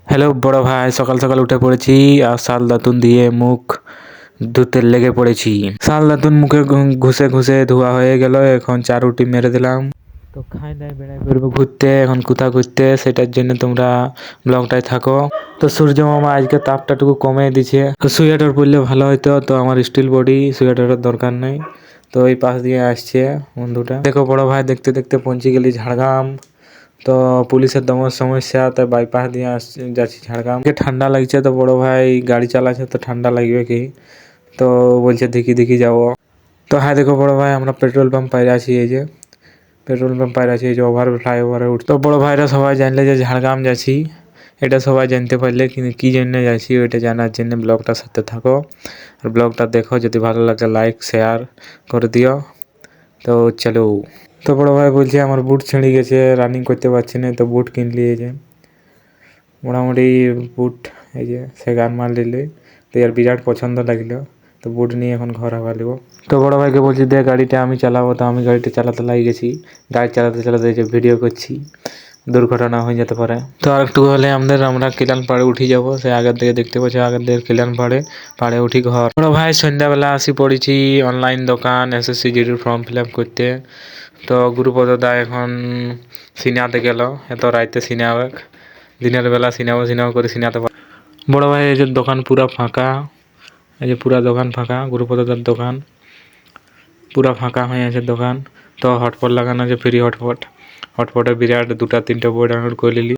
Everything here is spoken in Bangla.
হ্যালো বড় ভাই, সকাল সকাল উঠে পড়েছি আর শাল দাতুন দিয়ে মুখ ধুতে লেগে পড়েছি। শাল দাতুন মুখে ঘুষে ঘুষে ধোয়া হয়ে গেল, এখন চা রুটি মেরে দিলাম। তো খাই দাই বেড়াই বেরোবো ঘুরতে, এখন কোথা ঘুরতে সেটার জন্য তোমরা ব্লগটায় থাকো। তো সূর্য মামা আজকে তাপটাটুকু কমে দিছে, তো সোয়েটার পরলে ভালো হতো। তো আমার স্টিল বডি, সোয়েটারের দরকার নেই। তো এই পাশ দিয়ে আসছে বন্ধুটা। দেখো বড় ভাই, দেখতে দেখতে পৌঁছে গেলি ঝাড়গ্রাম। তো পুলিশের দমন সমস্যা, তাই বাইপাস দিয়ে যাচ্ছি ঝাড়গ্রাম। ঠান্ডা লাগছে, তো বড় ভাই গাড়ি চালাচ্ছে, তো ঠান্ডা লাগবে কি, তো বলছে দেখি দেখি যাবো। তো হ্যাঁ দেখো বড় ভাই, আমরা পেট্রোল পাম্প পাইরে আছি। এই যে পেট্রোল পাম্প পাইরে আছি, এই যে ফ্লাইওভারে উঠ। তো বড় ভাইরা সবাই জানলে যে ঝাড়গ্রাম যাচ্ছি, এটা সবাই জানতে পারলে, কিন্তু কী জন্য যাচ্ছি ওইটা জানার জন্য ব্লগটার সাথে থাকো আর ব্লগটা দেখো। যদি ভালো লাগে লাইক শেয়ার করে দিও। তো চলো। তো বড় ভাই বলছে আমার বুট ছিঁড়ে গেছে, রানিং করতে পারছি না, তো বুট কিনলি। এই যে মোটামুটি বুট, এই যে সে গান মার দিলে, তো এর বিরাট পছন্দ লাগলো। তো বুট নিয়ে এখন ঘর আবার নেবো। তো বড় ভাইকে বলছি দে গাড়িটা আমি চালাবো, তো আমি গাড়িটা চালাতে লাগিয়ে গেছি। গাড়ি চালাতে চালাতে যে ভিডিও করছি, দুর্ঘটনা হয়ে যেতে পারে। তো আর একটু হলে আমরা কিলান পাড়ে উঠে যাবো। সে আগের দিকে দেখতে পাচ্ছি, আগের দিকে কিলান পাড়ে উঠি ঘর। বড় ভাই সন্ধ্যাবেলা আসি পড়েছি অনলাইন দোকান এসএসসি জিডির ফর্ম ফিল আপ করতে। তো গুরুপদ দা এখন সিনেমাতে গেল, এত রাইতে সিনেমা, দিনের বেলা সিনেমা করে সিনেমাতে বড় ভাই এই যে দোকান পুরা ফাঁকা। এই যে পুরা দোকান ফাঁকা, গুরুপদার দোকান পুরা ফাঁকা হয়ে আছে দোকান। তো হটপট লাগানো আছে, ফ্রি হটপটে বিরাট 2-3টা বই ডাউনলোড করে নিলি।